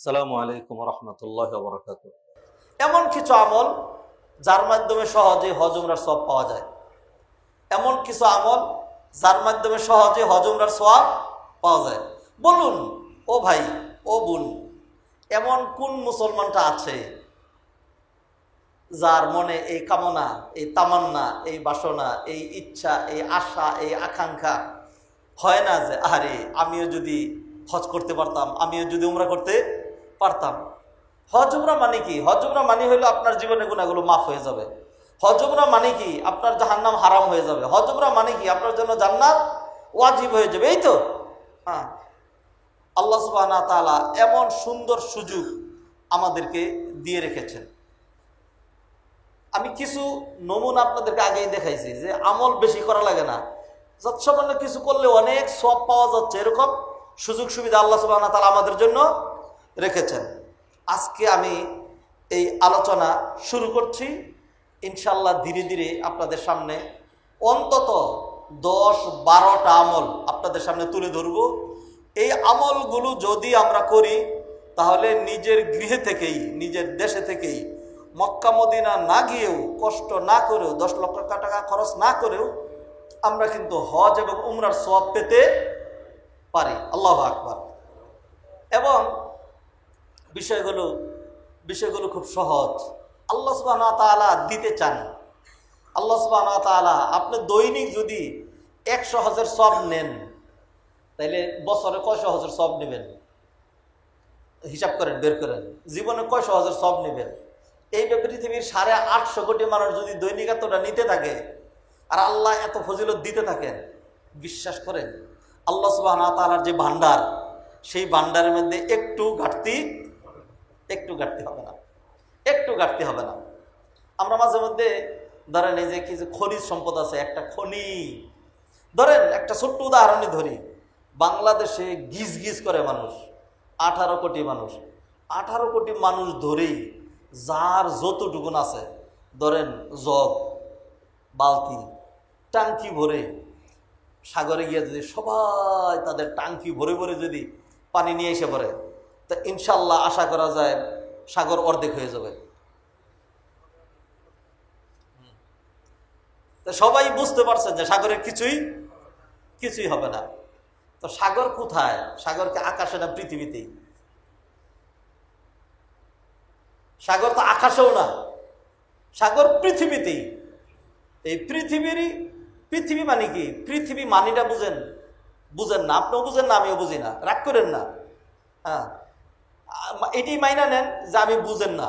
আসসালামু আলাইকুম রহমতুল্লাহ বরকাত। এমন কিছু আমল যার মাধ্যমে সহজে হজ উমরার সওয়াব পাওয়া যায়। এমন কিছু আমল যার মাধ্যমে সহজে হজ উমরার সওয়াব পাওয়া যায়। বলুন ও ভাই ও বোন, এমন কোন মুসলমানটা আছে যার মনে এই কামনা, এই তামান্না, এই বাসনা, এই ইচ্ছা, এই আশা, এই আকাঙ্ক্ষা হয় না যে আরে আমিও যদি হজ করতে পারতাম, আমিও যদি উমরা করতে পারতাম। হজ উমরা মানে কি? হজ উমরা মানে হইলো আপনার জীবনে গুনাহগুলো মাফ হয়ে যাবে। হজ উমরা মানে কি? আপনার জাহান্নাম হারাম হয়ে যাবে। হজ উমরা মানে কি? আপনার জন্য জান্নাত ওয়াজিব হয়ে যাবে। এই তো হ্যাঁ, আল্লাহ সুবহানাহু ওয়া তাআলা এমন সুন্দর সুযোগ আমাদেরকে দিয়ে রেখেছেন। আমি কিছু নমুনা আপনাদেরকে আগেই দেখাইছি যে আমল বেশি করা লাগে না, যৎসামান্য কিছু করলে অনেক সওয়াব পাওয়া যাচ্ছে। এরকম সুযোগ সুবিধা আল্লাহ সুবহানাহু ওয়া তাআলা আমাদের জন্য রেখেছেন। আজকে আমি এই আলোচনা শুরু করছি। ইনশাআল্লাহ ধীরে ধীরে আপনাদের সামনে অন্তত 10-12টা আমল আপনাদের সামনে তুলে ধরব। এই আমলগুলো যদি আমরা করি তাহলে নিজের গৃহে থেকেই, নিজের দেশে থেকেই, মক্কা মদিনা না গিয়েও, কষ্ট না করেও, 10 লক্ষ টাকা খরচ না করেও আমরা কিন্তু হজ এবং উমরার সওয়াব পেতে পারি। আল্লাহু আকবার। এবং বিষয়গুলো খুব সহজ। আল্লাহ সুবহানাহু ওয়া তাআলা দিতে চান। আল্লাহ সুবহানাহু ওয়া তাআলা আপনি দৈনিক যদি 100 হজের সওয়াব নেন তাহলে বছরে কয়শো হজের সওয়াব নেবেন? হিসাব করেন, বের করেন, জীবনে কয়শো হজের সওয়াব নেবেন? এই পৃথিবীর 850 কোটি মানুষ যদি দৈনিক এতটা নিতে থাকে আর আল্লাহ এত ফজিলত দিতে থাকেন, বিশ্বাস করেন আল্লাহ সুবহানাহু ওয়া তাআলার যে ভান্ডার, সেই ভান্ডারের মধ্যে একটু ঘাটতি হবে না, একটু ঘাটতি হবে না। আমরা মাঝে মধ্যে ধরেন এই যে কিছু খনিজ সম্পদ আছে, একটা খনি ধরেন, একটা ছোট্ট উদাহরণই ধরি, বাংলাদেশে গিজ গিজ করে মানুষ 18 কোটি মানুষ। 18 কোটি মানুষ ধরেই যার যতটুকুন আছে, ধরেন জগ, বালতি, টাঙ্কি ভরে সাগরে গিয়ে যদি সবাই তাদের টাঙ্কি ভরে ভরে যদি পানি নিয়ে এসে পড়ে, তা ইনশাল্লাহ আশা করা যায় সাগর অর্ধেক হয়ে যাবে। তো সবাই বুঝতে পারছেন যে সাগরের কিছুই হবে না। তো সাগর কোথায়? সাগরকে আকাশে না পৃথিবীতেই? সাগর তো আকাশেও না, সাগর পৃথিবীতেই। এই পৃথিবী মানে কি? পৃথিবী মানিটা বুঝেন না, আপনিও বুঝেন না, আমিও বুঝি না, রাগ করেন না। হ্যাঁ, এটি মাইনা নেন যে আমি বুঝেন না।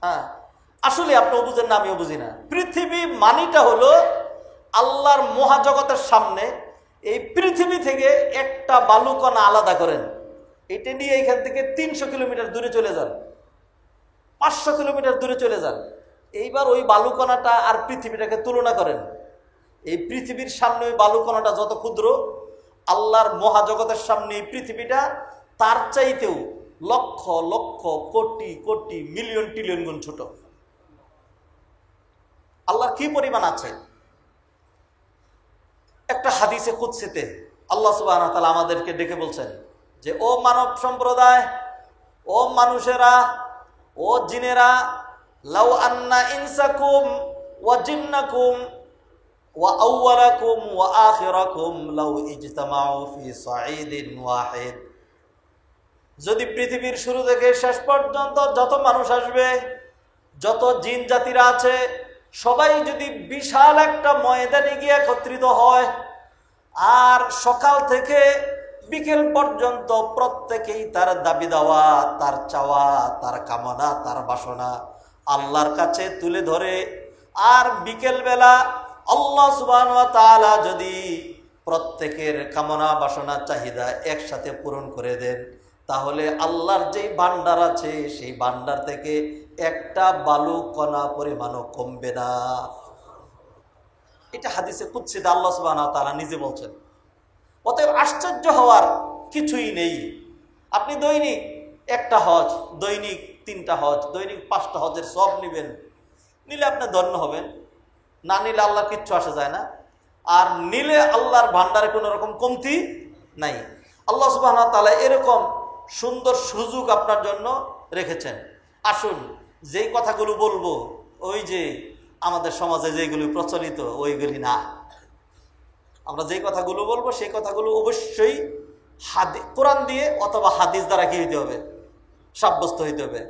হ্যাঁ, আসলে আপনিও বুঝেন না, আমিও বুঝি না। পৃথিবী মানিটা হলো আল্লাহর মহাজগতের সামনে এই পৃথিবী থেকে একটা বালুকণা আলাদা করেন, এটা নিয়ে এখান থেকে 300 কিলোমিটার দূরে চলে যান, 500 কিলোমিটার দূরে চলে যান। এইবার ওই বালুকণাটা আর পৃথিবীটাকে তুলনা করেন। এই পৃথিবীর সামনে ওই বালুকণাটা যত ক্ষুদ্র, আল্লাহর মহাজগতের সামনে এই পৃথিবীটা তার চাইতেও লক্ষ লক্ষ কোটি কোটি মিলিয়ন ট্রিলিয়ন গুণ ছোট। আল্লাহর কি পরিমাণ আছে! একটা হাদিসে কুদসিতে আল্লাহ সুবহানাহু ওয়া তাআলা আমাদেরকে ডেকে বলছেন যে ও মানব সম্প্রদায়, ও মানুষেরা, ও জিনেরা, লাউ আন্না ইনসাকুম ওয়া জিন্নাকুম ওয়া আউওয়ালাকুম ওয়া আখিরাকুম লাউ ইজতামাউ ফি সাঈদিন ওয়াহিদ। যদি পৃথিবীর শুরু থেকে শেষ পর্যন্ত যত মানুষ আসবে, যত জিন জাতিরা আছে, সবাই যদি বিশাল একটা ময়দানে গিয়ে একত্রিত হয় আর সকাল থেকে বিকেল পর্যন্ত প্রত্যেকেই তার দাবি দাওয়া, তার চাওয়া, তার কামনা, তার বাসনা আল্লাহর কাছে তুলে ধরে, আর বিকেল বেলা আল্লাহ সুবহানাহু ওয়া তাআলা যদি প্রত্যেকের কামনা বাসনা চাহিদা একসাথে পূরণ করে দেন, তাহলে আল্লাহর যেই ভান্ডার আছে সেই ভান্ডার থেকে একটা বালু কণা পরিমাণও কমবে না। এটা হাদিসে কুদসিতে আল্লাহ সুবহানাহু ওয়া তাআলা নিজে বলছেন। অতএব আশ্চর্য হওয়ার কিছুই নেই। আপনি দৈনিক একটা হজ, দৈনিক 3টা হজ, দৈনিক 5টা হজের সওয়াব নেবেন, নিলে আপনি ধন্য হবেন। না নিলে আল্লাহর কিচ্ছু আসে যায় না। আর নিলে আল্লাহর ভান্ডারে কোনো রকম কমতি নাই। আল্লাহ সুবহানাহু ওয়া তাআলা এরকম সুন্দর সুযোগ আপনার জন্য রেখেছেন। আসুন, যেই কথাগুলো বলবো ওই যে আমাদের সমাজে যেগুলি প্রচলিত ওইগুলি না। আমরা যেই কথাগুলো বলবো সেই কথাগুলো অবশ্যই কোরআন দিয়ে অথবা হাদিস দ্বারা কি হইতে হবে, সাব্যস্ত হইতে হবে।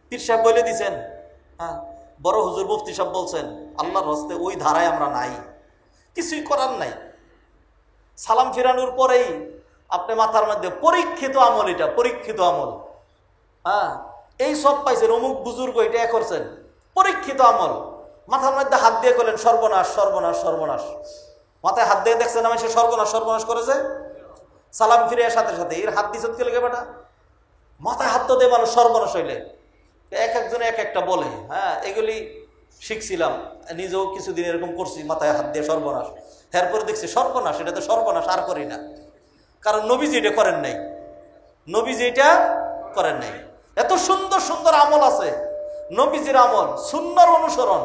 পীর সাহেব বলে দিছেন, হ্যাঁ, বড় হুজুর মুফতি সাহেব বলছেন, আল্লাহর হস্তে ওই ধারায় আমরা নাই, কিছুই করার নাই। সালাম ফিরানোর পরেই আপনি মাথার মধ্যে পরীক্ষিত আমল, এটা পরীক্ষিত আমল, হ্যাঁ, এই সব পাইছেন, অমুক বুজুর্গ এটা করছেন, পরীক্ষিত আমল। মাথার মধ্যে হাত দিয়ে করলেন সর্বনাশ সর্বনাশ সর্বনাশ, মাথায় হাত দিয়ে দেখছেন আমি সে সর্বনাশ সর্বনাশ করেছে। সালাম ফিরে সাথে সাথে এর হাত দিচ্ছে কে লেগে বেটা, মাথায় হাত তো দিয়ে মানুষ সর্বনাশ হইলে। এক একজনে এক একটা বলে, হ্যাঁ, এগুলি শিখছিলাম, নিজেও কিছুদিন এরকম করছি, মাথায় হাত দিয়ে সর্বনাশ। এরপরে দেখছি সর্বনাশ, এটা তো সর্বনাশ, আর করি না। কারণ নবীজি এটা করেন নাই, নবীজি এটা করেন নাই। এত সুন্দর সুন্দর আমল আছে নবীজির আমল, সুন্নাহর অনুসরণ,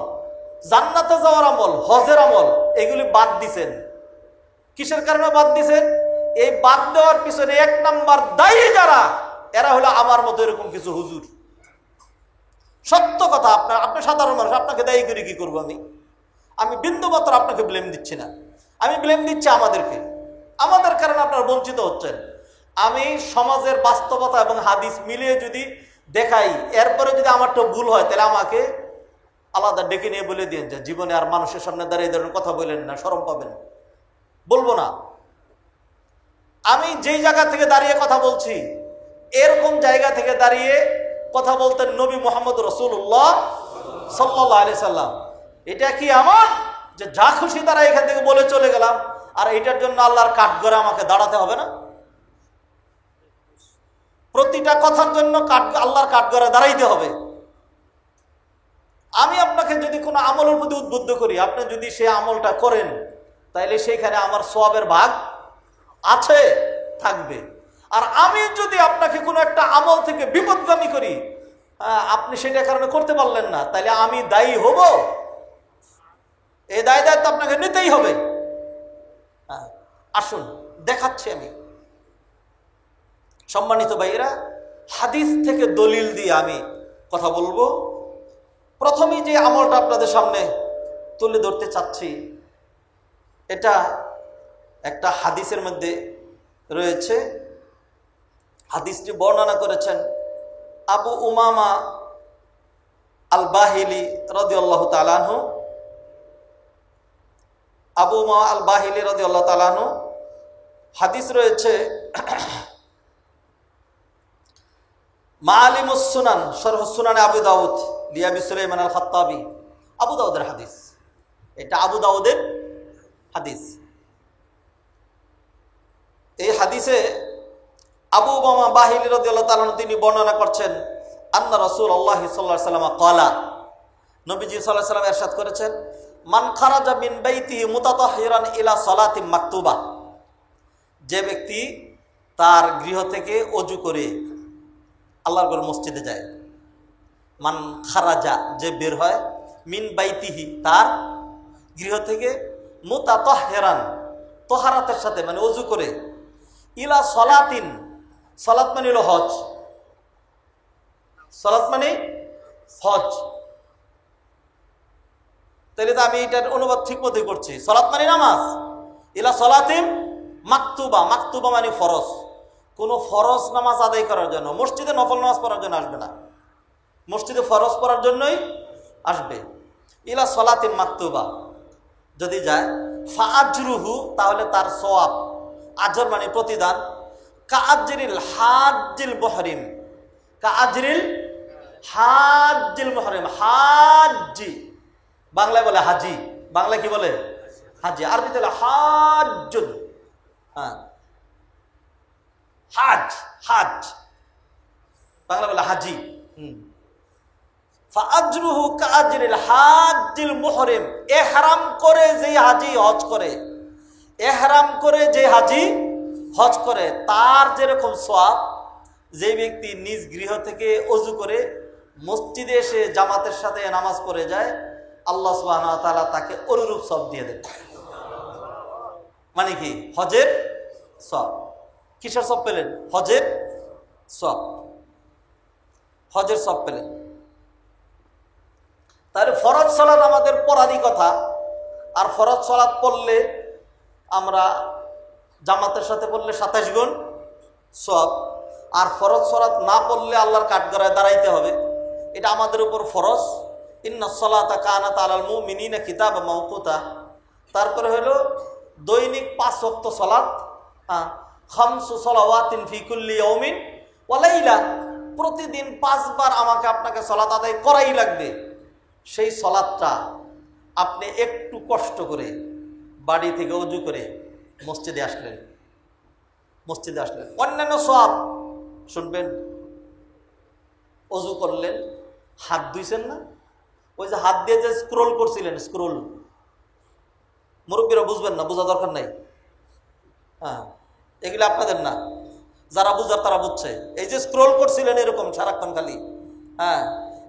জান্নাতে যাওয়ার আমল, হজের আমল, এগুলি বাদ দিছেন। কিসের কারণে বাদ দিছেন? এই বাদ দেওয়ার পিছনে এক নাম্বার দায়ী যারা, এরা হলো আমার মতো এরকম কিছু হুজুর। সত্য কথা, আপনি সাধারণ মানুষ, আপনাকে দায়ী করে কি করবো আমি বিন্দুমাত্র আপনাকে ব্লেম দিচ্ছি না, আমি ব্লেম দিচ্ছি আমাদেরকে। আমাদের কারণে আপনারা বঞ্চিত হচ্ছেন। আমি সমাজের বাস্তবতা এবং হাদিস মিলিয়ে যদি দেখাই, এরপরে যদি আমারটা ভুল হয়, তাহলে আমাকে আলাদা ডেকে নিয়ে বলে দিন যে জীবনে আর মানুষের সামনে দাঁড়িয়ে ধরনের কথা বললেন না, শরম পাবেন। বলবো না। আমি যেই জায়গা থেকে দাঁড়িয়ে কথা বলছি, এরকম জায়গা থেকে দাঁড়িয়ে কথা বলতেন নবী মুহাম্মদ রাসূলুল্লাহ সাল্লাল্লাহু আলাইহি সাল্লাম। এটা কি আমার যে যা খুশি তারা এখান থেকে বলে চলে গেলাম, আর এটার জন্য আল্লাহর কাঠগড়ে আমাকে দাঁড়াতে হবে না? প্রতিটা কথার জন্য আল্লাহর কাঠগড়ে দাঁড়াইতে হবে। আমি আপনাকে যদি কোনো আমলের প্রতি উদ্বুদ্ধ করি, আপনি যদি সেই আমলটা করেন, তাইলে সেইখানে আমার সওয়াবের ভাগ আছে, থাকবে। আর আমি যদি আপনাকে কোনো একটা আমল থেকে বিপদগামী করি, আপনি সেটার কারণে করতে পারলেন না, তাইলে আমি দায়ী হব? এই দায়িত্ব আপনাকে নিতেই হবে। আসুন দেখাচ্ছি আমি। সম্মানিত ভাইয়েরা, হাদিস থেকে দলিল দিয়ে আমি কথা বলবো। প্রথমেই যে আমলটা আপনাদের সামনে তুলে ধরতে চাচ্ছি, এটা একটা হাদিসের মধ্যে রয়েছে। হাদিসটি বর্ণনা করেছেন আবু উমামা আল বাহিলি রাদিয়াল্লাহু তাআলা আনহু। আবু উমামা আল বাহিলি রাদিয়াল্লাহু তাআলা আনহু। হাদিস রয়েছে মাআলিমুস সুনান, শরহ সুনানে আবু দাউদ, লিআবি সুলাইমান আল খাত্তাবি, আবু দাউদের হাদিস। এটা আবু দাউদের হাদিস। এই হাদিসে আবু উমামা বাহিলি রাদিয়াল্লাহু তাআলা তিনি বর্ণনা করছেন, আন্না রাসূলুল্লাহ সাল্লাল্লাহু আলাইহি ওয়াসাল্লাম ক্বালা, নবীজি সাল্লাল্লাহু আলাইহি ওয়াসাল্লাম ইরশাদ করেছেন, মান খারাজা মিন বাইতিহি মুতাতাহহিরান ইলা সালাতিন মাকতুবা, যে ব্যক্তি তার গৃহ থেকে ওযু করে আল্লাহর ঘর মসজিদে যায়। মান খারাজা, যে বের হয়, মিন বাইতিহি, তার গৃহ থেকে, মুতাতাহহিরান, তাহারাতের সাথে, মানে ওযু করে, ইলা সলাতিন, সলাত মানে হলো হজ, সলাত মানে হজ। তাহলে তো আমি এটার অনুবাদ ঠিক মতোই করছি। সলাত মানে নামাজ। ইলা সলাতিন মাকতুবা, মাকতুবা মানে ফরজ। কোনো ফরজ নামাজ আদায় করার জন্য, মসজিদে নফল নামাজ পড়ার জন্য আসবে না, মসজিদে ফরজ পড়ার জন্যই আসবে। ইলা সলাতিন মাকতুবা যদি যায়, ফাআজরুহু, তাহলে তার সওয়াব, আজর মানে প্রতিদান, কাআজরিল হাজ্জিল মুহরিম, কাআজরিল হাজ্জিল মুহরিম, হাজ্জি বাংলায় বলে হাজি, বাংলায় কি বলে? হাজি। আরবিতে হলো হাজ্জুন, হ্যাঁ, হাজ, হাজ, বাংলা বলে হাজি। ফাআজরুহু কাআজরিল হাজ্জিল মুহরিম, ইহরাম করে যে হাজি হজ করে, ইহরাম করে যে হাজি হজ করে, তার যেরকম সওয়াব, যে ব্যক্তি নিজ গৃহ থেকে ওযু করে মসজিদে এসে জামাতের সাথে নামাজ পড়ে যায়, আল্লাহ সুবহানাহু ওয়া তাআলা তাকে অনুরূপ সওয়াব দিয়ে দেন। মানে কি? হজের সওয়াব। কিসের সওয়াব পেলেন? হজের সওয়াব, হজের সওয়াব পেলেন। তাহলে ফরজ সালাত আমাদের পড়ারই কথা। আর ফরজ সালাত পড়লে আমরা জামাতের সাথে পড়লে 27 গুণ সওয়াব। আর ফরজ সালাত না পড়লে আল্লাহর কাঠগড়ায় দাঁড়াইতে হবে, এটা আমাদের উপর ফরজ। ইন্নাস সালাতা কানাত আলাল মুমিনিনা কিতাবাম মাওকুতা। তারপরে হলো দৈনিক 5 ওয়াক্ত সালাত, খামসু সালাওয়াতিন ফি কুল্লি ইয়াউমিন ওয়া লাইলা। প্রতিদিন 5 বার আমাকে আপনাকে সালাত আদায় করাই লাগবে। সেই সালাতটা আপনি একটু কষ্ট করে বাড়ি থেকে ওযু করে মসজিদে আসলেন, অন্যান্য সওয়াব শুনবেন। ওযু করলেন, হাত ধুইছেন না, ওই যে হাত দিয়ে যে স্ক্রল করছিলেন, স্ক্রল মুরব্বীরা বুঝবেন না, বোঝা দরকার নাই। হ্যাঁ, এগুলো আপনাদের না, যারা বুঝার তারা বুঝছে। এই যে স্ক্রল করছিলেন এরকম সারাক্ষণ খালি, হ্যাঁ,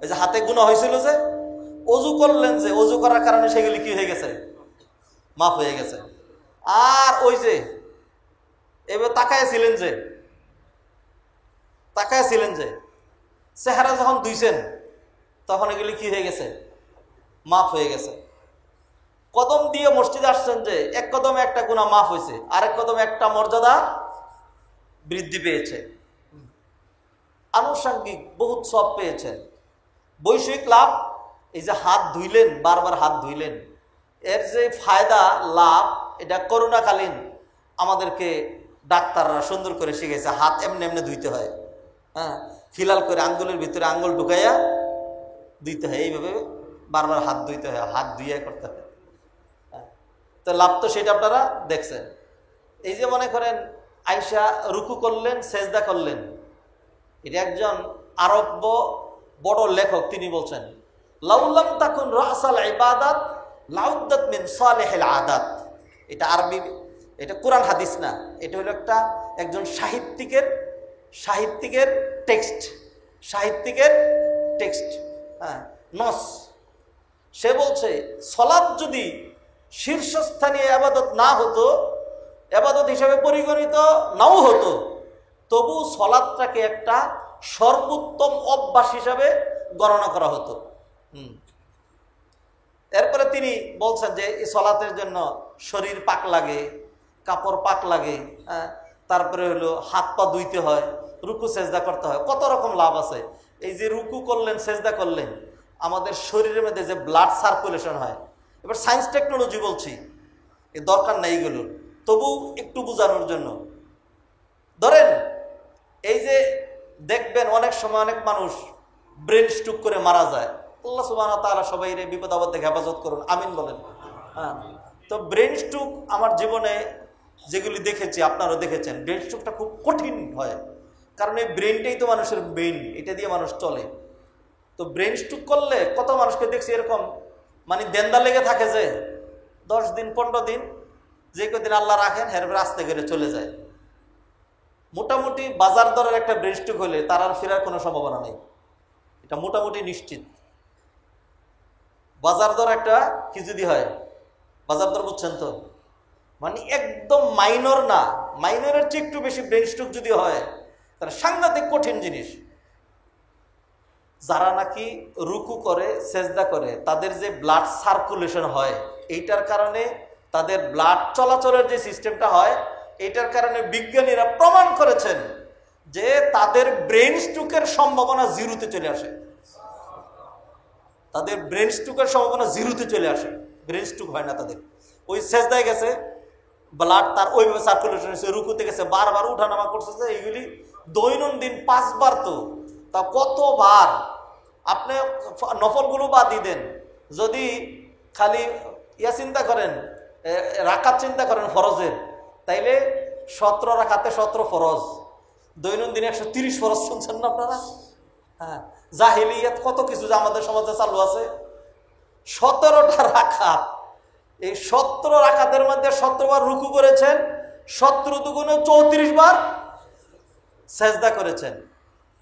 এই যে হাতে গুনাহ হয়েছিল, যে ওযু করলেন, যে ওযু করার কারণে সেগুলি কি হয়ে গেছে, মাফ হয়ে গেছে। আর ওই যে এবার তাকায়াছিলেন যে চেহারা যখন ধুইছেন তখন এগুলি কি হয়ে গেছে, মাফ হয়ে গেছে। কদম দিয়ে মসজিদে আসছেন, যে এক কদমে একটা গুনাহ মাফ হয়েছে, আরেক কদমে একটা মর্যাদা বৃদ্ধি পেয়েছে। আনুষঙ্গিক বহুত সওয়াব পেয়েছেন। বৈষয়িক লাভ, এই যে হাত ধুইলেন, বারবার হাত ধুইলেন, এর যে ফায়দা লাভ, এটা করোনাকালীন আমাদেরকে ডাক্তাররা সুন্দর করে শিখেছে। হাত এমনি এমনি ধুইতে হয়, হ্যাঁ, খিলাল করে আঙ্গুলের ভিতরে আঙ্গুল ঢুকাইয়া ধুইতে হয়, এইভাবে বারবার হাত ধুইতে হয়, হাত ধুইয়া করতে হয়। তো লাভ তো সেটা আপনারা দেখছেন। এই যে মনে করেন আয়েশা রুকু করলেন, সেজদা করলেন, এটা একজন আরব্য বড় লেখক, তিনি বলছেন লাউলাম তাকুন রাসাল ইবাদাত লাউদ্দাত মিন সালিহিল আদাত। এটা আরবি, এটা কোরআন হাদিস না, এটা হলো একজন সাহিত্যিকের টেক্সট, হ্যাঁ, নস। সে বলছে সালাত যদি শীর্ষস্থানীয় ইবাদত না হতো, ইবাদত হিসেবে পরিগণিত নাও হতো, তবু সালাতটাকে একটা সর্বোত্তম অভ্যাস হিসাবে গণনা করা হতো। এরপরে তিনি বলছেন যে এই সালাতের জন্য শরীর পাক লাগে, কাপড় পাক লাগে, তারপরে হলো হাত পা ধুইতে হয়, রুকু সেজদা করতে হয়, কত রকম লাভ আছে। এই যে রুকু করলেন, সেজদা করলেন, আমাদের শরীরের মধ্যে যে ব্লাড সার্কুলেশন হয়। এবার সায়েন্স টেকনোলজি বলছি, এ দরকার নাই এগুলোর, তবু একটু বোঝানোর জন্য। ধরেন এই যে দেখবেন অনেক সময় অনেক মানুষ ব্রেন স্ট্রোক করে মারা যায়। আল্লাহ সুবহানাহু ওয়া তাআলা সবাই বিপদ আপদ থেকে হেফাজত করুন, আমিন বলেন। হ্যাঁ, তো ব্রেন স্ট্রোক আমার জীবনে যেগুলি দেখেছি, আপনারাও দেখেছেন, ব্রেন স্ট্রোকটা খুব কঠিন হয়, কারণ এই ব্রেনটাই তো মানুষের ব্রেন, এটা দিয়ে মানুষ চলে। তো ব্রেন স্ট্রোক করলে কত মানুষকে দেখছি এরকম, মানে দেন্দা লেগে থাকে, যে 10 দিন 15 দিন যে কদিন আল্লাহ রাখেন হেরবে রাস্তা করে চলে যায়। মোটামুটি বাজার দরের একটা ব্রেন স্ট্রোক হলে তার আর ফেরার কোনো সম্ভাবনা নেই, এটা মোটামুটি নিশ্চিত। বাজার দর একটা কি যদি হয়, বাজার দর বুঝছেন তো, মানে একদম মাইনর না, মাইনরের চেয়ে একটু বেশি ব্রেন স্ট্রোক যদি হয় তাহলে সাংঘাতিক কঠিন জিনিস। যারা নাকি রুকু করে, সেজদা করে, তাদের যে ব্লাড সার্কুলেশন হয়, এইটার কারণে তাদের ব্লাড চলাচলের যে সিস্টেমটা হয়, এইটার কারণে বিজ্ঞানীরা প্রমাণ করেছেন যে তাদের ব্রেন স্ট্রোকের সম্ভাবনা জিরোতে চলে আসে। তাদের ব্রেন স্ট্রোকের সম্ভাবনা জিরোতে চলে আসে, ব্রেন স্ট্রোক হয় না তাদের। ওই সেজদায় গেছে, ব্লাড তার ওইভাবে সার্কুলেশন হয়েছে, রুকুতে গেছে, বারবার উঠানামা করছে, এইগুলি দৈনন্দিন 5 বার, তো তা কতবার আপনি নফলগুলো বাদ দিয়ে দেন, যদি খালি চিন্তা করেন, রাকাত চিন্তা করেন ফরজের, তাইলে 17 রাকাতে 17 ফরজ, দৈনন্দিন 130 ফরজ শুনছেন না আপনারা? হ্যাঁ, জাহিলিয়াত কত কিছু যে আমাদের সমাজে চালু আছে। 17টা রাকাত, এই 17 রাকাতের মধ্যে 17 বার রুকু করেছেন, 17 দুগুণে 34 বার সেজদা করেছেন।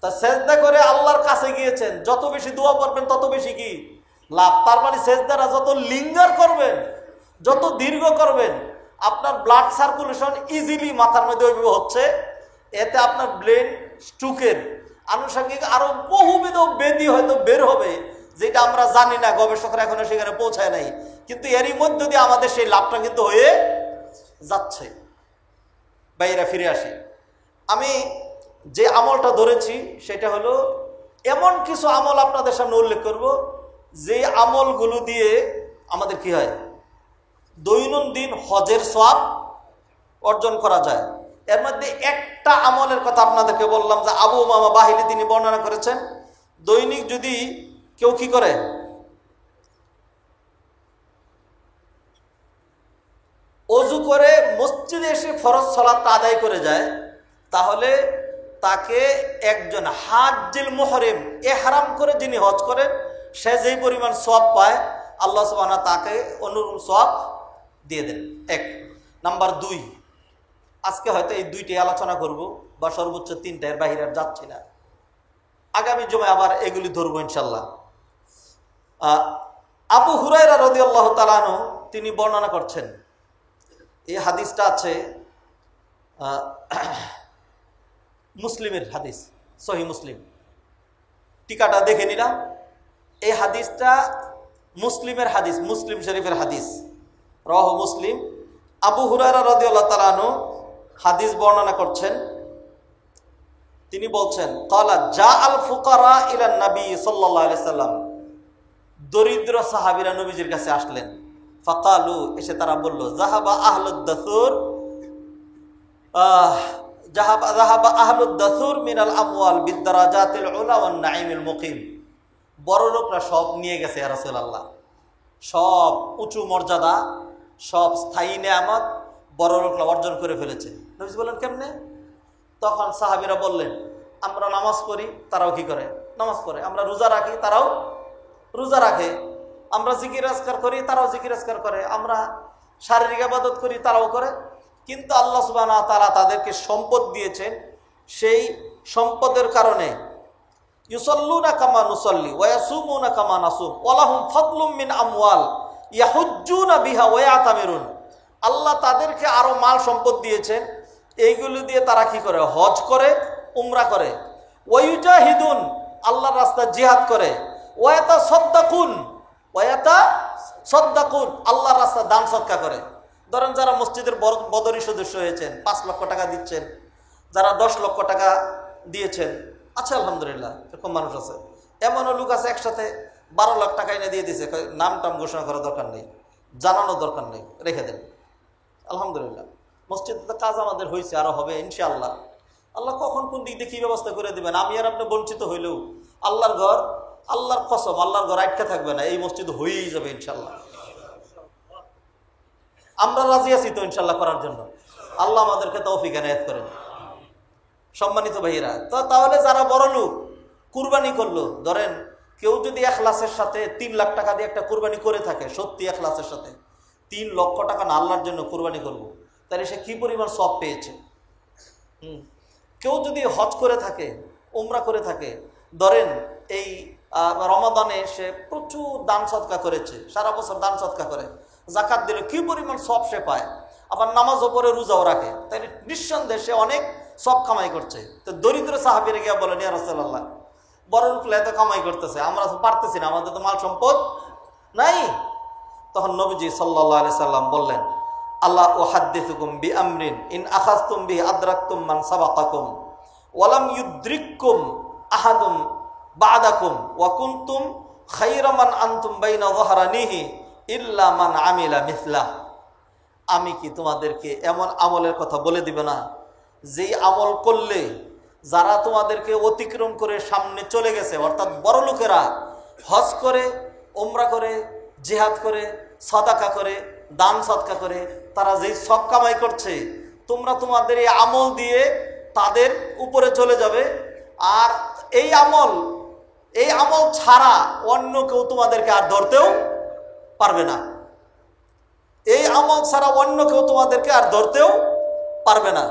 তা সেজদা করে আল্লাহর কাছে গিয়েছেন, যত বেশি দোয়া করবেন তত বেশি কি লাভ। তার মানে সেজদারা যত লিঙ্গার করবেন, যত দীর্ঘ করবেন, আপনার ব্লাড সার্কুলেশন ইজিলি মাথার মধ্যে ওইভাবে হচ্ছে, এতে আপনার স্ট্রোকের, আনুষঙ্গিক আরো বহুবিধ ব্যাধি হয়তো বের হবে, যেটা আমরা জানি না, গবেষকরা এখনো সেখানে পৌঁছায় নাই, কিন্তু এরই মধ্যে দিয়ে আমাদের সেই লাভটা কিন্তু হয়ে যাচ্ছে। বাইরে ফিরে আসি, আমি যে আমলটা ধরেছি সেটা হলো এমন কিছু আমল আপনাদের সামনে উল্লেখ করব, যে আমলগুলো দিয়ে আমাদের কি হয়, দৈনন্দিন হজের সওয়াব অর্জন করা যায়। এর মধ্যে একটা আমলের কথা আপনাদেরকে বললাম, যে আবু উমামা বাহিলি তিনি বর্ণনা করেছেন, দৈনিক যদি কেউ কি করে, অজু করে মসজিদে এসে ফরজ সালাত আদায় করে যায়, তাহলে তাকে একজন হাজ্জিল মুহরিম, ইহরাম করে যিনি হজ করেন, সে যেই পরিমাণ সওয়াব পায় আল্লাহ সুবহানাহু ওয়া তাআলা তাকে অনুরূপ সওয়াব দিয়ে দেন। এক নাম্বার 2, আজকে হয়তো এই 2টি আলোচনা করব, বা সর্বোচ্চ 3টা, এর বাইরে আর যাচ্ছি না। আগামী জুমায় আবার এগুলি ধরবো ইনশাল্লাহ। আবু হুরায়রা রাদিয়াল্লাহু তাআলা আনহু তিনি বর্ণনা করছেন, এই হাদিসটা আছে মুসলিমের হাদিস, সহিহ মুসলিম, টিকাটা দেখে নিলাম। এই হাদিসটা মুসলিমের হাদিস, মুসলিম শরীফের হাদিস, রাওয়াহু মুসলিম। আবু হুরায়রা রাদিয়াল্লাহু তাআলা আনহু হাদিস বর্ণনা করছেন, তিনি বলছেন, ক্বালা জাআল ফুকারা ইলা নবী সাল্লাল্লাহু আলাইহি সাল্লাম, দরিদ্র সাহাবীরা নবীজির কাছে আসলেন। ফাকালু, এসে তারা বলল, যাহাবা আহলুদ দাসুর, যাহাবা আহলুদ দাসুর মিনাল আমওয়াল বিদ্দারাজাতিল উলা ওয়ান নাঈমিল মুকিম, বড় লোকরা সব নিয়ে গেছে ইয়া রাসূলুল্লাহ, সব উঁচু মর্যাদা, সব স্থায়ী নেয়ামত বড় লোকরা অর্জন করে ফেলেছে। নবী বললেন কেমনে? তখন সাহাবীরা বললেন, আমরা নামাজ পড়ি, তারাও কি করে? নামাজ পড়ে। আমরা রোজা রাখি, তারাও রোজা রাখে। আমরা জিকির আজকার করি, তারাও জিকির আজকার করে। আমরা শারীরিক ইবাদত করি, তারাও করে। কিন্তু আল্লাহ সুবহানাহু ওয়া তাআলা তাদেরকে সম্পদ দিয়েছেন, সেই সম্পদের কারণে ইউসাল্লুনা কামা নুসাল্লি ওয়া ইয়াসুমুনা কামা নাসুম ওয়া লাহুম ফাদলুম মিন আমওয়াল ইয়াহুজ্জুনা বিহা ওয়া ইয়াতামিরুন, আল্লাহ তাদেরকে আরো মাল সম্পদ দিয়েছেন, এইগুলো দিয়ে তারা কি করে? হজ করে, উমরা করে। ওয়া ইউজাহিদুন, আল্লাহর রাস্তায় জিহাদ করে। ওয়া ইয়াতাসাদদাকুন, ওয়া ইয়াতাসাদদাকুন, আল্লাহর রাস্তায় দান সদকা করে। ধরেন যারা মসজিদের বদরি সদস্য হয়েছেন, 5 লক্ষ টাকা দিচ্ছেন, যারা 10 লক্ষ টাকা দিয়েছেন, আচ্ছা আলহামদুলিল্লাহ, এরকম মানুষ আছে। এমনও লোক আছে একসাথে 12 লাখ টাকা এনে দিয়ে দিয়েছে, নাম টাম ঘোষণা করার দরকার নেই, জানানোর দরকার নেই, রেখে দেন। আলহামদুলিল্লাহ, মসজিদে কাজ আমাদের হয়েছে, আরো হবে ইনশাআল্লাহ। আল্লাহ কখন কোন দিক দিয়ে কি ব্যবস্থা করে দিবেন, আমি আর আপনি বঞ্চিত হইলেও আল্লাহর ঘর, আল্লাহর কসম, আল্লাহর ঘর আটকে থাকবে না, এই মসজিদ হয়েই যাবে ইনশাআল্লাহ। আমরা রাজি আছি তো ইনশাআল্লাহ করার জন্য, আল্লাহ আমাদেরকে তৌফিক এনায়েত করেন। সম্মানিত ভাইয়েরা, তো তাহলে যারা বড় লোক কুরবানি করলো, ধরেন কেউ যদি এখলাসের সাথে 3 লাখ টাকা দিয়ে একটা কুরবানি করে থাকে, সত্যি এখলাসের সাথে 3 লক্ষ টাকা না আল্লাহর জন্য কুরবানি করব, তাহলে সে কি পরিমাণ সওয়াব পেয়েছে। কেউ যদি হজ করে থাকে, উমরা করে থাকে, ধরেন এই রমাদানে সে প্রচুর দান সদকা করেছে, সারা বছর দান সদকা করে, যাকাত দিলে কি পরিমাণ সওয়াব সে পায়, আবার নামাজও পড়ে, রোজাও রাখে, তাই নিঃসন্দেহে সে অনেক সব কামাই করছে। তো দরিদ্র সাহাবীরা গিয়ে বলেন, ইয়া রাসূলুল্লাহ, বড় লোকরা এত কামাই করতেছে, আমরা তো পারতেছি না, আমাদের তো মাল সম্পদ নাই। তখন নবীজি সাল্লাল্লাহু আলাইহি সাল্লাম বললেন, আল্লাহ উহাদ্দিসুকুম বিআমরিন ইন আখাযতুম বিহি আদরাকতুম মান সাবাকাকুম ওয়া লাম ইউদরিককুম আহাদুম বা'দাকুম ওয়া কুনতুম খায়রা মান আনতুম বাইনা যহরানিহি ইল্লা মান আমিলা মিসলাহ। আমি কি তোমাদেরকে এমন আমলের কথা বলে দিব না, যেই আমল করলে যারা তোমাদেরকে অতিক্রম করে সামনে চলে গেছে, অর্থাৎ বড় লোকেরা হজ করে, উমরা করে, জিহাদ করে, সাদাকা করে, দান সদকা করে, তারা যেই সব কামাই করছে, তোমরা তোমাদের এই আমল দিয়ে তাদের উপরে চলে যাবে। আর এই আমল ছাড়া অন্য কেউ তোমাদেরকে আর ধরতেও পারবে না। এই আমল ছাড়া অন্য কেউ তোমাদেরকে আর ধরতেও পারবে না।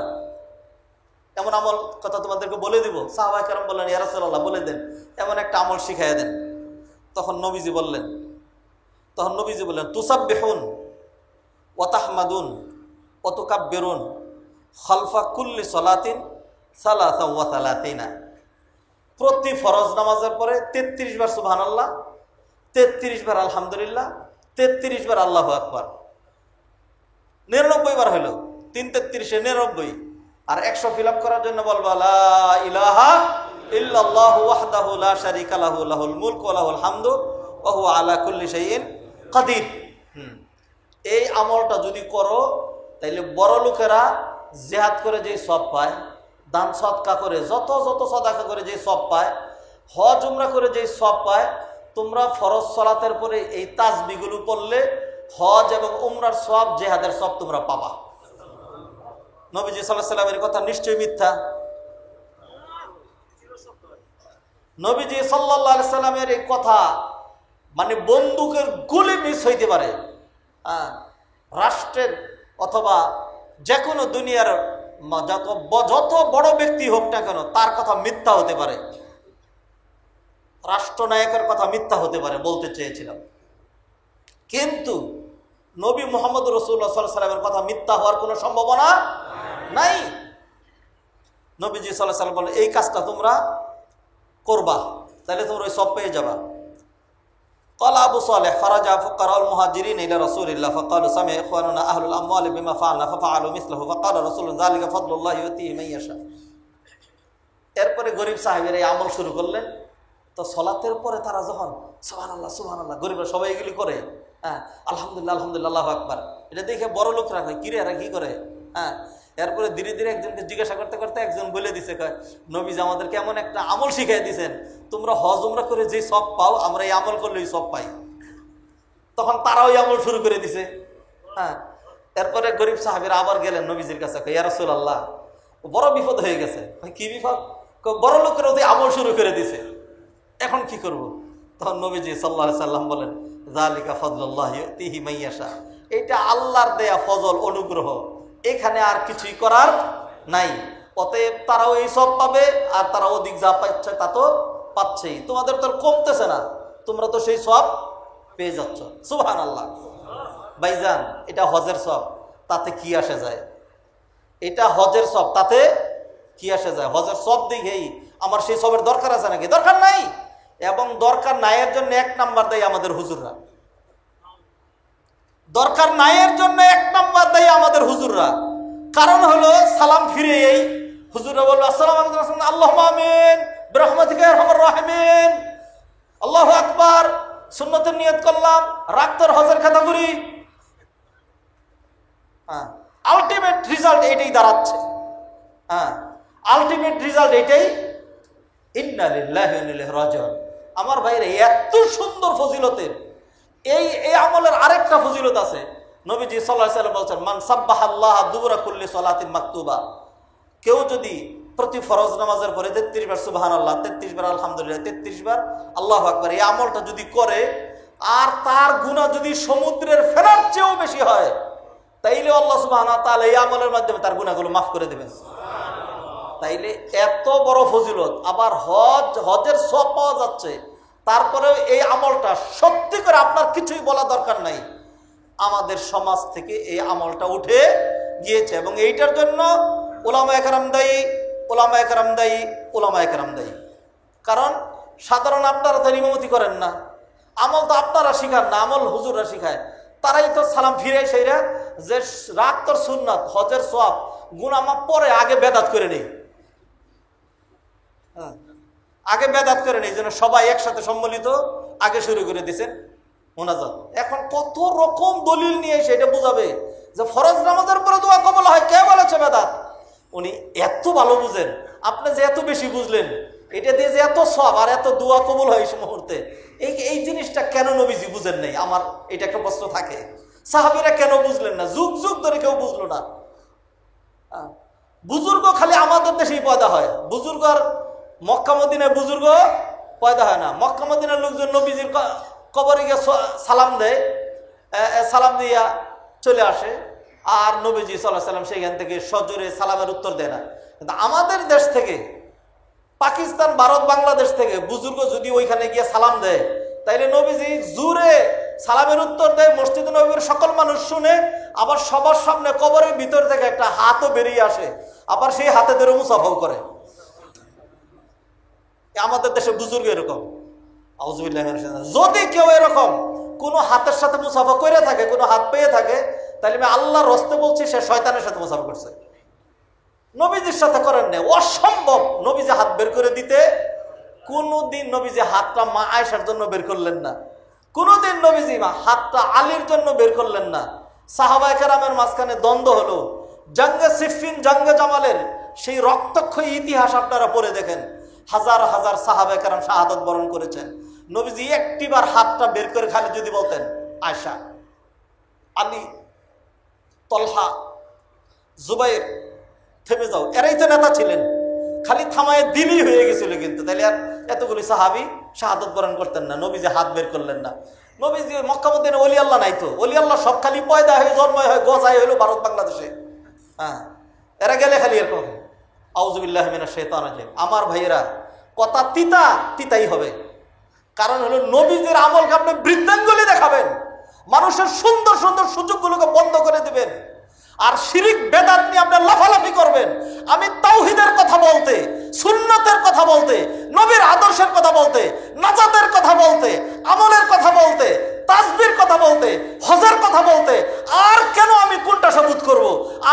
এমন আমল কথা তোমাদেরকে বলে দিব। সাহাবায়ে কেরাম বললেন, ইয়া রাসূলুল্লাহ, বলে দেন, এমন একটা আমল শিখাইয়া দেন। তখন নবীজি বললেন, তুসাব্বিহুন ওয়া তাহমাদুন ওয়া তুকাব্বিরুন খালফা কুল্লি সালাতিন সালাসা ওয়া সালাসিনা, প্রতি ফরজ নামাজের পরে 33 বার সুবহানাল্লাহ, 33 বার আলহামদুলিল্লাহ, 33 বার আল্লাহু আকবার। 99 বার হলো, 3 33 99। আর 100 ফিল আপ করার জন্য বলবা লা ইলাহা ইল্লাল্লাহু ওয়াহদাহু লা শারীকা লাহু লাহুল মুলকু ওয়া লাহুল হামদু ওয়া হুয়া আলা কুল্লি শাইইন কাদির। এই আমলটা যদি করো তাইলে বড় লোকেরা জিহাদ করে যেই সওয়াব পায়, দান সদকা করে যত যত সদকা করে যেই সওয়াব পায়, হজ উমরা করে যেই সওয়াব পায়, তোমরা ফরজ সালাতের পরে এই তাসবিহগুলো পড়লে হজ এবং উমরার সওয়াব, জিহাদের সওয়াব তোমরা পাবা। নবীজি সাল্লাল্লাহু আলাইহি ওয়াসাল্লামের কথা নিশ্চয়ই মিথ্যা? নবীজি সাল্লাল্লাহু আলাইহি ওয়াসাল্লামের এই কথা মানে বন্দুকের গুলি মিস হইতে পারে, রাষ্ট্রের অথবা যে কোনো দুনিয়ার যত বড় ব্যক্তি হোক না কেন তার কথা মিথ্যা হতে পারে, রাষ্ট্রনায়কের কথা মিথ্যা হতে পারে, বলতে চেয়েছিলাম। কিন্তু নবী মুহাম্মদ রাসূলুল্লাহ সাল্লাল্লাহু আলাইহি ওয়াসাল্লামের কথা মিথ্যা হওয়ার কোনো সম্ভাবনা নাই। নবীজি সাল্লাল্লাহু আলাইহি ওয়াসাল্লাম বলেন এই কাজটা তোমরা করবা, তাহলে তোমরা ওই সব পেয়ে যাবা। قال أبو صالح فرج فقراء المهاجرين إلى رسول الله فقالوا سمع إخواننا أهل الأموال بما فعلنا ففعلوا مثله فقال رسول ذلك فضل الله يؤتيه من يشاء। এরপরে গরিব সাহেবের এই আমল শুরু করলেন। তো সালাতের পরে তারা যখন সুবহানাল্লাহ সুবহানাল্লাহ, গরিবরা সবাই এগুলি করে, আলহামদুলিল্লাহ আলহামদুলিল্লাহ আল্লাহু আকবার, এটা দেখে বড় লোকরা কয় কিরে এরা কি করে। এরপরে ধীরে ধীরে একজনকে জিজ্ঞাসা করতে করতে একজন বলে দিছে, কয় নবীজি আমাদেরকে এমন একটা আমল শিখিয়ে দিয়েছেন, তোমরা হজ উমরা করে যে সব পাও আমরা এই আমল করলে সব পাই। তখন তারা ওই আমল শুরু করে দিছে। এরপরে গরিব সাহাবীরা আবার গেলেন নবীজির কাছে, ইয়া রাসূলুল্লাহ বড় বিপদ হয়ে গেছে। কি বিপদ? বড় লোকেরা ওই আমল শুরু করে দিছে, এখন কি করব? তখন নবীজি সাল্লাল্লাহু আলাইহি সাল্লাম বলেন যালিকা ফাদলুল্লাহ ইউতিহি মান ইয়াশা, এটা আল্লাহর দেয়া ফজল, অনুগ্রহ, এখানে আর কিছুই করার নাই। অতএব তারাও এই সব পাবে আর তারা অধিক যা পাচ্ছে তা তো পাচ্ছেই, তোমাদের তো কমতেছে না, তোমরা তো সেই সব পেয়ে যাচ্ছ। সুবহানাল্লাহ। ভাইজান এটা হজের সব, তাতে কি আসে যায়? এটা হজের সব, তাতে কি আসে যায়? হজের সব দিকেই আমার সেই সবের দরকার আছে নাকি? দরকার নাই। এবং দরকার নাই এর জন্য 1 নাম্বার দেয় আমাদের হুজুররা, দরকার নাই এর জন্য 1 নাম্বার দেয় আমাদের হুজুররা। কারণ হলো সালাম ফিরে এই হুজুররা বলল আসসালামু আলাইকুম, আল্লাহুম্মা আমিন বিরহমাতিকা ইয়া আরহামার রাহিমিন, আল্লাহু আকবার, সুন্নতের নিয়ত করলাম, রাক্তর হজের খাতা করি। আলটিমেট রেজাল্ট এটাই দাঁড়াচ্ছে। আলটিমেট রেজাল্ট এটাই, ইন্না লিল্লাহি ওয়া ইন্না ইলাইহি রাজিউন। আমার ভাইরা এত সুন্দর ফজিলতের এই আমলের আরেকটা ফজিলত আছে। নবীজি সাল্লাল্লাহু আলাইহি ওয়াসাল্লাম বলেছেন মান সাব্বাহাল্লাহ দুবুরা কুল্লি সালাতিন মাকতুবা, কেউ যদি প্রতি ফরজ নামাজের পরে 33 বার সুবহানাল্লাহ, 33 বার আলহামদুলিল্লাহ, 33 বার আল্লাহু আকবার, এই আমলটা যদি করে আর তার গুনাহ যদি সমুদ্রের ফেনার চেয়েও বেশি হয়, তাইলে আল্লাহ সুবহানাহু ওয়া তাআলা এই আমলের মাধ্যমে তার গুনাহগুলো মাফ করে দেবেন। তাইলে এত বড় ফজিলত, আবার হজের সব পাওয়া যাচ্ছে, তারপরে এই আমলটা সত্যি করে আপনার কিছুই বলা দরকার নাই, আমাদের সমাজ থেকে এই আমলটা উঠে গিয়েছে। এবং এইটার জন্য উলামায়ে কেরাম দায়ী, উলামায়ে কেরাম দায়ী, উলামায়ে কেরাম দায়ী। কারণ সাধারণ আপনারা তো ইমামতি করেন না, আমল তো আপনারা শিখান না, আমল হুজুররা শিখায়। তারাই তো সালাম ফিরে সেইরা যে রাত তোর সুন্নাত, হজের সওয়াব, গুনাহ মাফ পরে আগে বেদাত করে নেই, আগে বেদাত করে নেই, যেন সবাই একসাথে সম্মিলিত আগে শুরু করে দিয়েছেন মুনাজাত। এখন কত রকম দলিল নিয়ে সেটা বুঝাবে যে ফরজ নামাজের পরে দোয়া কবুল হয়, কে বলেছে বেদাত? উনি এত ভালো বুঝেন, আপনি যে এত বেশি বুঝলেন, এটা দিয়ে যে এত সওয়াব আর এত দোয়া কবুল হয় এই মুহূর্তে, এই জিনিসটা কেন নবীজি বুঝেন নাই? আমার এটা একটা প্রশ্ন থাকে। সাহাবীরা কেন বুঝলেন না? যুগ যুগ ধরে কেউ বুঝলো না। বুজুর্গ খালি আমাদের দেশেই পয়দা হয়, বুজুর্গ আর মক্কা মদিনায় বুজুর্গ পয়দা হয় না। মক্কা মদিনার লোকজন নবীজির কবরে গিয়ে সালাম দেয়, সালাম দিয়া চলে আসে, আর নবীজি সাল্লাল্লাহু আলাইহি ওয়াসাল্লাম সেখান থেকে সজোরে সালামের উত্তর দেয় না। কিন্তু আমাদের দেশ থেকে, পাকিস্তান, ভারত, বাংলাদেশ থেকে বুজুর্গ যদি ওইখানে গিয়ে সালাম দেয়, তাইলে নবীজি জোরে সালামের উত্তর দেয়, মসজিদে নববীর সকল মানুষ শুনে, আবার সবার সামনে কবরের ভিতর থেকে একটা হাতও বেরিয়ে আসে, আবার সেই হাতে ধরে মুসাফাও করে। আমাদের দেশে বুজুর্গ এরকম, আউযুবিল্লাহি মিনাশ শাইতানির রাজিম। যদি কেউ এরকম কোনো হাতের সাথে মুসাফা করে থাকে, কোনো হাত পেয়ে থাকে, তাহলে আমি আল্লাহর রস্তে বলছি সে শয়তানের সাথে মুসাফা করছে, নবীজির সাথে করেন না। অসম্ভব নবীজি হাত বের করে দিতে। কোনদিন নবীজি হাতটা মা আয়েশার জন্য বের করলেন না, কোনদিন নবীজি হাতটা আলীর জন্য বের করলেন না। সাহাবায়ে কেরামের মাঝখানে দ্বন্দ্ব হলো, জঙ্গে সিফফিন, জঙ্গে জামালের সেই রক্তক্ষয়ী ইতিহাস আপনারা পড়ে দেখেন। হাজার হাজার সাহাবায়ে কেরাম শাহাদাত বরণ করেছেন। নবীজি একটিবার হাতটা বের করে খালি যদি বলতেন আয়েশা, আলী, তলহা, জুবাইর, থেমে যাও, এরাই তো নেতা ছিলেন, খালি থামায় দিলই হয়ে গেছিল। কিন্তু তাহলে আর এতগুলি সাহাবি শাহাদাত বরণ করতেন না। নবীজি হাত বের করলেন না। নবীজি মক্কা মদিনায় ওলি আল্লাহ নাই তো, ওলি আল্লাহ সব খালি পয়দা হয়ে জন্মই হয়, গজাই হইলো ভারত বাংলাদেশে। হ্যাঁ, এরা গেলে খালি এরকম আউযুবিল্লাহি মিনাশ শাইতানির রাজিম। আমার ভাইয়েরা, কথা তিতা তিতাই হবে। কারণ হলো নবীজির আমলকে আপনি বৃদ্ধাঙ্গুলি দেখাবেন, মানুষের সুন্দর সুন্দর সুযোগগুলোকে বন্ধ করে দিবেন, আর শিরিক বেদাত নিয়ে আপনি লাফালাফি করবেন। আমি তাওহীদের কথা বলতে, সুন্নতের কথা বলতে, নবীর আদর্শের কথা বলতে, নাজাতের কথা বলতে, আমলের কথা বলতে, তাসবির কথা বলতে, হজের কথা বলতে, আর কেন আমি কোনটা সাবুত করব?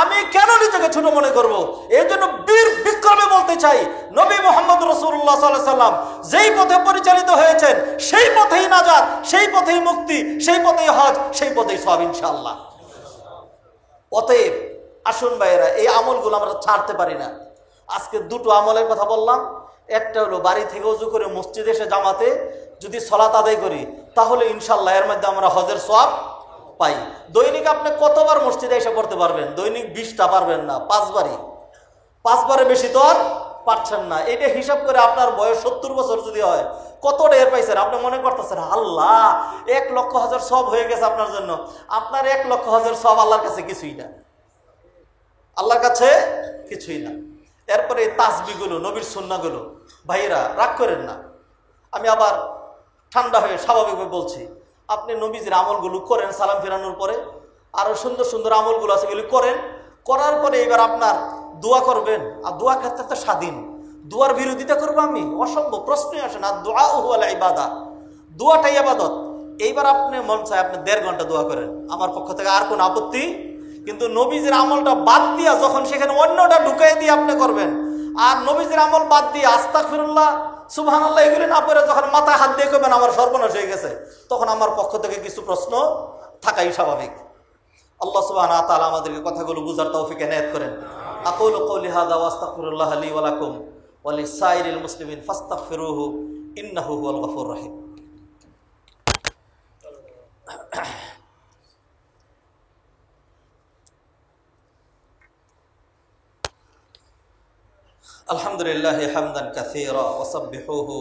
আমি কেন নিজেকে ছোট মনে করব? এই জন্য বীর বিক্রমে বলতে চাই, নবী মুহাম্মদ রাসূলুল্লাহ সাল্লাল্লাহু আলাইহি ওয়াসাল্লাম যেই পথে পরিচালিত হয়েছেন, সেই পথেই নাজাত, সেই পথেই মুক্তি, সেই পথেই হজ, সেই পথেই সওয়াব ইনশাআল্লাহ। অতএব আসুন ভাইয়েরা, এই আমলগুলো আমরা ছাড়তে পারি না। আজকে দুটো আমলের কথা বললাম। একটা হলো বাড়ি থেকে ওযু করে মসজিদে এসে জামাতে যদি সালাত আদায় করি, তাহলে ইনশাআল্লাহ এর মধ্যে আমরা হজের সওয়াব পাই। দৈনিক আপনি কতবার মসজিদে এসে পড়তে পারবেন? দৈনিক 20টা পারবেন না, 5বারে বেশি তো আর পারছেন না। এটা হিসাব করে আপনার বয়স 70 বছর যদি হয়, কতটা এর পাইছেন? আপনি মনে করতেছেন আল্লাহ 1 লক্ষ হজের সওয়াব হয়ে গেছে আপনার জন্য। আপনার 1 লক্ষ হজের সওয়াব আল্লাহর কাছে কিছুই না, আল্লাহর কাছে কিছুই না। এরপরে এই তাসবিহগুলো, নবীর সুন্নাহগুলো, ভাইয়েরা রাগ করেন না। আমি আবার ঠান্ডা হয়ে স্বাভাবিকভাবে বলছি, আপনি নবীজির আমলগুলো করেন সালাম ফিরানোর পরে, আরো সুন্দর সুন্দর আমলগুলো আছে এগুলি করেন। করার পরে এবার আপনার দোয়া করবেন, আর দোয়া ক্ষেত্রে তো স্বাধীন, দোয়ার বিরোধিতা করবো আমি? অসম্ভব, প্রশ্নই আসে না। দুআউ হুয়াল ইবাদা, দোয়াটাই ইবাদত। এইবার আপনি মন চায় আপনি 1.5 ঘন্টা দোয়া করেন, আমার পক্ষ থেকে আর কোনো আপত্তি। কিন্তু নবীজির আমলটা বাদ দিয়া যখন সেখানে অন্যটা ঢুকাই দিয়ে আপনি করবেন, আর নবীজির আমল বাদ দিয়ে আস্তাগফিরুল্লাহ, সুবহানাল্লাহ এগুলি না পড়ে যখন মাথায় হাত দিয়ে করবেন আমার সর্বনাশ হয়ে গেছে, তখন আমার পক্ষ থেকে কিছু প্রশ্ন থাকাই স্বাভাবিক। আল্লাহ সুবহানাহু ওয়া তাআলা আমাদেরকে কথাগুলো বুঝার তৌফিক এনায়েত করেন। আকুলু কওলি হাযা ওয়া আস্তাগফিরুল্লাহ লি ওয়া লাকুম ওয়া লিসাইরিল মুসলিমিন ফাস্তাগফিরুহু ইন্নাহু হুয়াল গফুরুর রহিম। আলহামদুলিল্লাহ হামদান কাসীরা ওয়া সাব্বিহুহু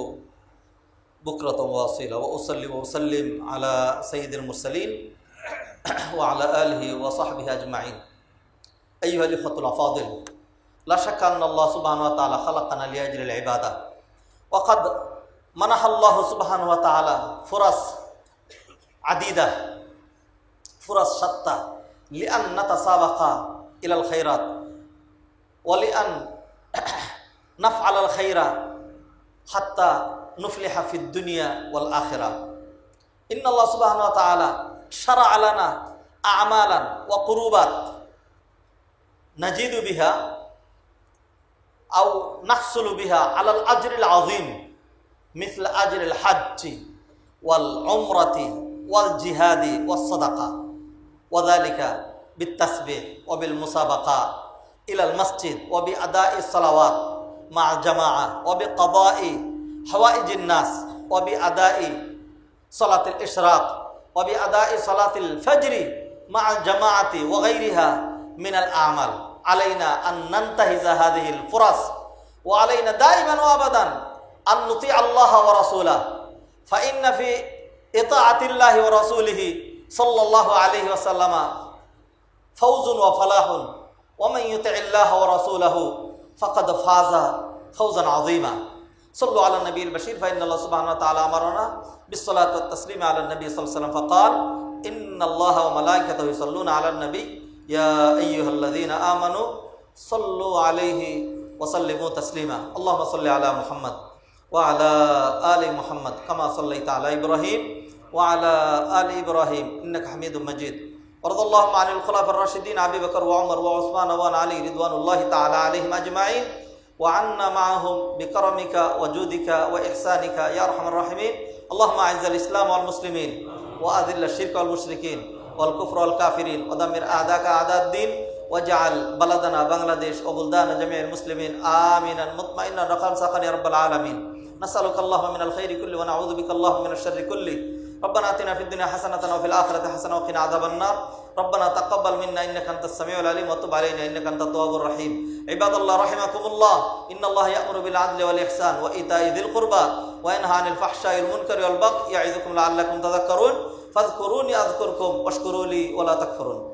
বুকরাতান ওয়া আসীলা ওয়া উসাল্লি ওয়া উসাল্লিম আলা সাইয়্যিদিল মুরসালিন ওয়া আলা আলিহি ওয়া সাহবিহি আজমাইন। আইয়ুহাল ইখওয়াতুল আফাদিল, লা শাক্কা আন্না আল্লাহ সুবহানাহু ওয়া তাআলা খালাকানা লিআজলিল ইবাদা ওয়া ক্বাদ মানাহাল্লাহু সুবহানাহু ওয়া তাআলা ফুরাস আদিদা, ফুরাস শাত্তা, লিআন নাতাসাবাকা ইলাল খায়রাত ওয়া লিআন নাফআলাল খায়রা হাত্তা নুফলিহা ফিদ দুনিয়া ওয়াল আখিরা। ইন্নাল্লাহ সুবহানাহু ওয়া তাআলা শারা'a লানা আ'মালান ওয়া কুরুবাত নাজিদু বিহা আও নাহসুলু বিহা আলাল আজরিল আযীম মিছল আজরিল হজ্জি ওয়াল উমরাতি ওয়াল জিহাদি ওয়াস সাদাকা ওয়া যালিকা বিত-তাসবিহ ওয়া বিল মুসাবাকা ইলাল মসজিদ ওয়া বিআদাইস সালাওয়াত মা জামাআ ওয়া বিকাদাই হাওয়াইজিন নাস ওয়া বিআদাই সালাতিল ইশরাক ওয়া বিআদাই সালাতিল ফজর মা জামাআতি ওয়া গায়রিহা মিনাল আমাল। আলাইনা আন নানতাহিজা হাযিহিল ফুরাস ওয়া আলাইনা দাইমান ওয়া আবাদান আন নুতি আল্লাহ ওয়া রাসূলা ফা ইন্না ফি ইতাআতিল্লাহি ওয়া রাসূলিহি সাল্লাল্লাহু আলাইহি ওয়া সাল্লামা ফাওজুন ওয়া ফালাহুন ওয়া মান ইউতি'িল্লাহা ওয়া রাসূলাহু ফাকাদ ফাযা ফাওজান আযীমা। সাল্লু আলা নবিয়িল বাশীর ফা ইন্নাল্লাহ সুবহানাহু ওয়া তাআলা আমারানা বিস-সালাতি ওয়াত তাসলিমি আলা নবী সাল্লাল্লাহু আলাইহি ওয়াসাল্লাম ফাকাল ইন্নাল্লাহা ওয়া মালাইকাতাহু ইউসাল্লুনা আলান নবী ইয়া আইয়ুহাল্লাযীনা আমানু সাল্লু আলাইহি ওয়া সাল্লিমু তাসলিমা। আল্লাহুম্মা সাল্লি আলা মুহাম্মদ وعلى آل محمد كما صليت على إبراهيم وعلى آل إبراهيم إنك حميد مجيد ورضى اللهم عن الخلفاء الراشدين أبي بكر وعمر وعثمان وعن علي رضوان الله تعالى عليهم أجمعين وعنا معهم بكرمك وجودك وإحسانك يا أرحم الراحمين. اللهم أعز الإسلام والمسلمين وأذل الشرك والمشركين والكفر والكافرين ودمر أعداءك أعداء الدين واجعل بلدنا بنغلاديش وبلدان جميع المسلمين آمنا مطمئنا رخاء سخاء يا رب العالمين. نسألك اللهم من الخير كله ونعوذ بك اللهم من الشر كله. ربنا آتنا في الدنيا حسنة وفي الآخرة حسنة وقنا عذاب النار. ربنا تقبل منا إنك أنت السميع العليم وتب علينا إنك أنت التواب الرحيم. عباد الله رحمكم الله، إن الله يأمر بالعدل والإحسان وإيتاء ذي القربى وينهى عن الفحشاء والمنكر والبغي يعظكم لعلكم تذكرون. فاذكروني أذكركم واشكروا لي ولا تكفرون.